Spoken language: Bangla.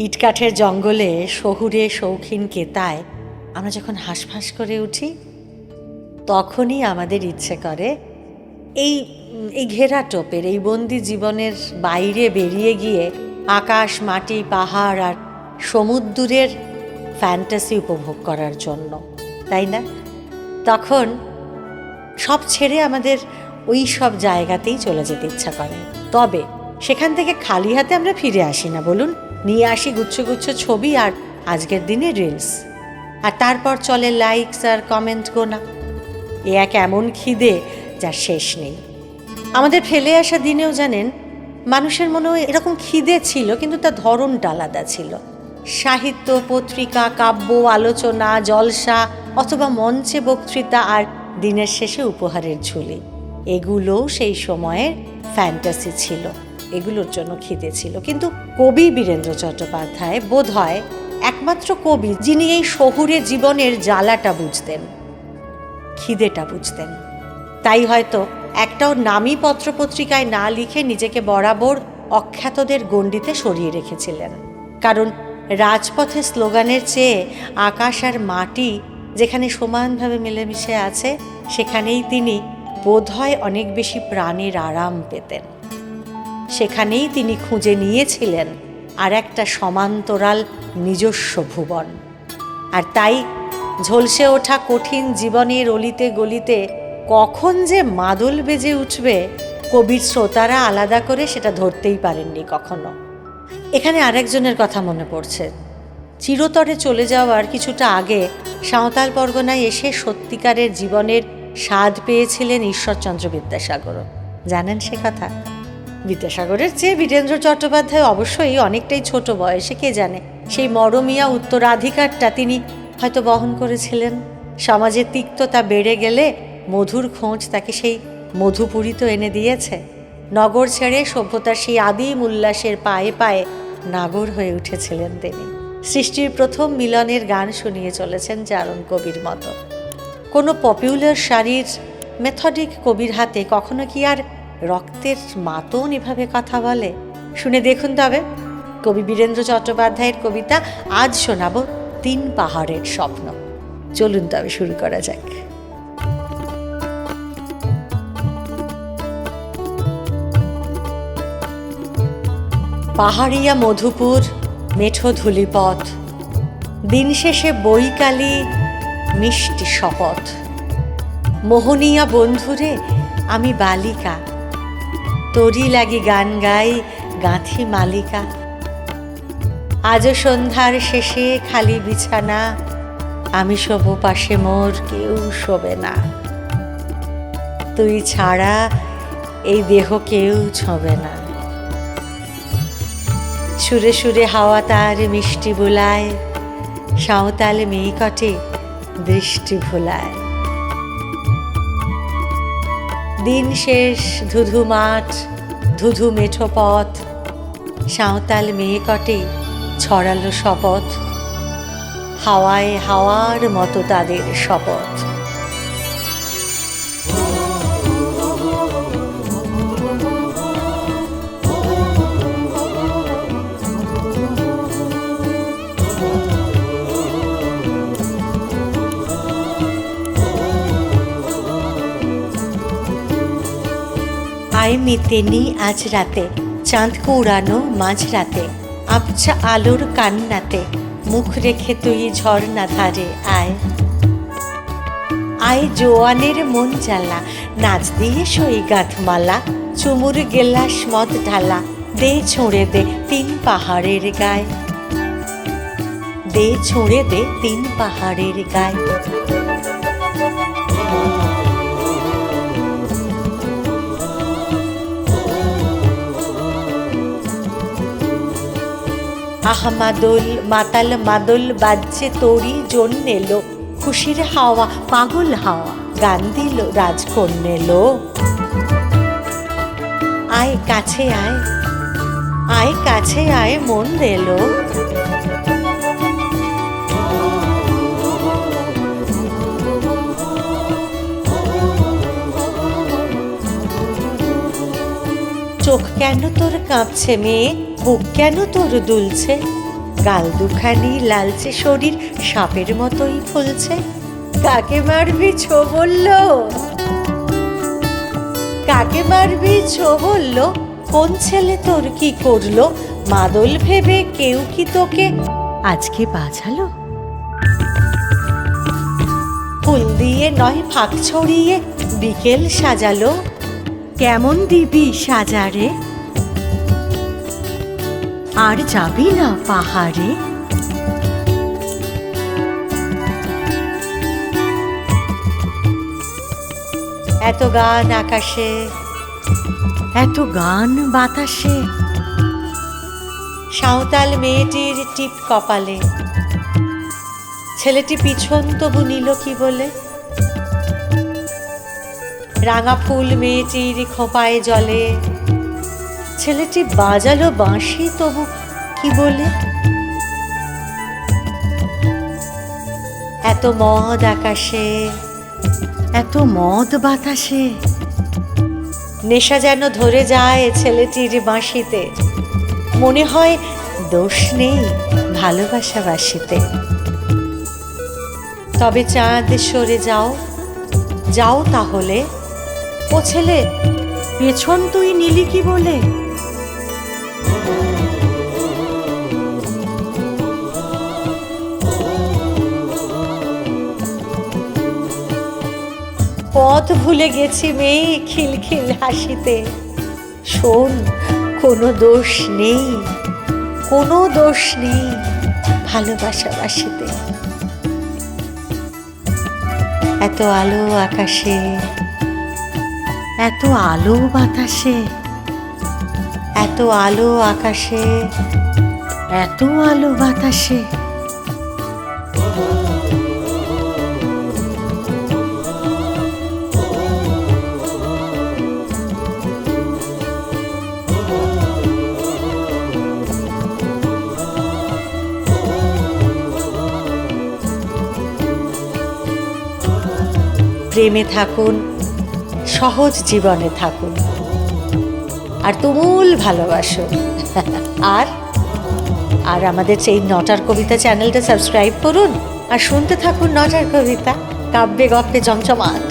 ইটকাঠের জঙ্গলে শহুরে শৌখিন কেতায় আমরা যখন হাঁসফাঁস করে উঠি, তখনই আমাদের ইচ্ছে করে এই ঘেরা টোপের এই বন্দি জীবনের বাইরে বেরিয়ে গিয়ে আকাশ, মাটি, পাহাড় আর সমুদ্রের ফ্যান্টাসি উপভোগ করার জন্য, তাই না? তখন সব ছেড়ে আমাদের ওই সব জায়গাতেই চলে যেতে ইচ্ছা করে। তবে সেখান থেকে খালি হাতে আমরা ফিরে আসি না, বলুন। নিয়ে আসি গুচ্ছ গুচ্ছ ছবি আর আজকের দিনে রিলস, আর তারপর চলে লাইকস আর কমেন্ট গোনা। এ এক এমন খিদে যার শেষ নেই। আমাদের ফেলে আসা দিনেও জানেন, মানুষের মনেও এরকম খিদে ছিল, কিন্তু তার ধরনটা আলাদা ছিল। সাহিত্য, পত্রিকা, কাব্য, আলোচনা, জলসা অথবা মঞ্চে বক্তৃতা আর দিনের শেষে উপহারের ঝুলি, এগুলোও সেই সময়ের ফ্যান্টাসি ছিল, এগুলোর জন্য খিদে ছিল। কিন্তু কবি বীরেন্দ্র চট্টোপাধ্যায় বোধ হয় একমাত্র কবি যিনি এই শহুরে জীবনের জ্বালাটা বুঝতেন, খিদেটা বুঝতেন। তাই হয়তো একটাও নামী পত্রপত্রিকায় না লিখে নিজেকে বরাবর অখ্যাতদের গণ্ডিতে সরিয়ে রেখেছিলেন। কারণ রাজপথে স্লোগানের চেয়ে আকাশ আর মাটি যেখানে সমানভাবে মিলেমিশে আছে, সেখানেই তিনি বোধহয় অনেক বেশি প্রাণের আরাম পেতেন। সেখানেই তিনি খুঁজে নিয়েছিলেন আর একটা সমান্তরাল নিজস্ব ভুবন। আর তাই ঝলসে ওঠা কঠিন জীবনের অলিতে গলিতে কখন যে মাদল বেজে উঠবে, কবির শ্রোতারা আলাদা করে সেটা ধরতেই পারেননি কখনো। এখানে আরেকজনের কথা মনে পড়ছে। চিরতরে চলে যাওয়ার কিছুটা আগে সাঁওতাল পরগনায় এসে সত্যিকারের জীবনের স্বাদ পেয়েছিলেন ঈশ্বরচন্দ্র বিদ্যাসাগর। জানেন সে কথা? বিদ্যাসাগরের চেয়ে বীরেন্দ্র চট্টোপাধ্যায় অবশ্যই অনেকটাই ছোট বয়সে, কে জানে সেই মরমিয়া উত্তরাধিকারটা তিনি হয়তো বহন করেছিলেন। সমাজের তিক্ততা বেড়ে গেলে মধুর খোঁজ তাকে সেই মধুপুরী তো এনে দিয়েছে। নগর ছেড়ে সভ্যতার সেই আদিম উল্লাসের পায়ে পায়ে নাগর হয়ে উঠেছিলেন তিনি। সৃষ্টির প্রথম মিলনের গান শুনিয়ে চলেছেন চারণ কবির মতো। কোনো পপুলার শাড়ির মেথডিক কবির হাতে কখনো কি আর রক্তের মাতন এভাবে কথা বলে? শুনে দেখুন তবে। কবি বীরেন্দ্র চট্টোপাধ্যায়ের কবিতা আজ শোনাব, 3 পাহাড়ের স্বপ্ন। চলুন তবে শুরু করা যাক। পাহাড়িয়া মধুপুর, মেঠো ধূলিপথ, দিন শেষে বৈকালী মিষ্টি শপথ। মোহনিয়া বন্ধুরে আমি বালিকা, তোরি লাগি গান গাই গাঁথি মালিকা। আজও সন্ধ্যার শেষে খালি বিছানা, আমি শোবো পাশে মোর কেউ শোবে না। তুই ছাড়া এই দেহ কেউ ছোঁবে না। সুরে সুরে হাওয়া তার মিষ্টি বুলায়, সাঁওতাল মেয়েকটে দৃষ্টি ভুলায়। দিন শেষ ধুধু মাঠ, ধুধু মেঠো পথ, সাঁওতাল মেয়েকটে ছড়ালো শপথ। হাওয়ায় হাওয়ার মতো তাদের শপথ। আয় মিতেনি আজ রাতে, চাঁদকে উড়ানো মাঝরাতে, আবছা আলোর কান্নাতে মুখ রেখে তুই ঝর্ণা ধারে আয়। আয় জোয়ানের মন জ্বালা, নাচ দিয়ে সই গাঁথমালা, চুমুর গেলাস মদ ঢালা, দে ছুঁড়ে দে 3 পাহাড়ের গায়ে। দে ছুঁড়ে দে 3 পাহাড়ের গায়ে। আহা মাদল মাতাল মাদল বাজছে তোরই জন্য এলো, খুশির হাওয়া পাগল হাওয়া গান দিল রাজকন্যেলো। আয় কাছে আয়, আয় কাছে আয় মন দেলো। চোখ কেন তোর কাঁপছে মেয়ে, বুক কেন তোর দুলছে? গাল দুখানি লালচে, শরীর সাপের মতোই ফুলছে। কাকে মারবি ছো বলল, কাকে মারবি ছো বলল, কোন ছেলে তোর কি করলো, মাদল ভেবে কেউ কি তোকে আজকে বাঁচালো? ফুল দিয়ে নয় ফাঁক ছড়িয়ে বিকেল সাজালো, কেমন দিবি সাজারে? আর যাবি না পাহাড়ে? এত গান আকাশে, এত গান বাতাসে, সাঁওতাল মেয়েটির টিপ কপালে, ছেলেটি পিছন তবু নিল কি বলে? রাঙা ফুল মেয়েটির খোঁপায় জলে, ছেলেটি বাজালো বাঁশি তবু কি বলে? এত মদ আকাশে, এত মদ বাতাসে, নেশা যেন ধরে যায় ছেলেটির বাঁশিতে, মনে হয় দোষ নেই ভালোবাসা বাসিতে। তবে চাঁদ সরে যাও, যাও তাহলে, ও ছেলে পেছন তুই নিলি কি বলে? পথ ভুলে গেছি মেয়ে খিলখিল হাসিতে, শোন কোনো দোষ নেই, কোনো দোষ নেই ভালোবাসা বাসিতে। এত আলো আকাশে, এত আলো বাতাসে, এত আলো আকাশে, এত আলো বাতাসে, প্রেমে থাকুন, সহজ জীবনে থাকুন, আর তুমুল ভালোবাসুন। আর আর আমাদের এই নটার কবিতা চ্যানেলটা সাবস্ক্রাইব করুন আর শুনতে থাকুন নটার কবিতা, কাব্যে গপ্পে জমজমাট।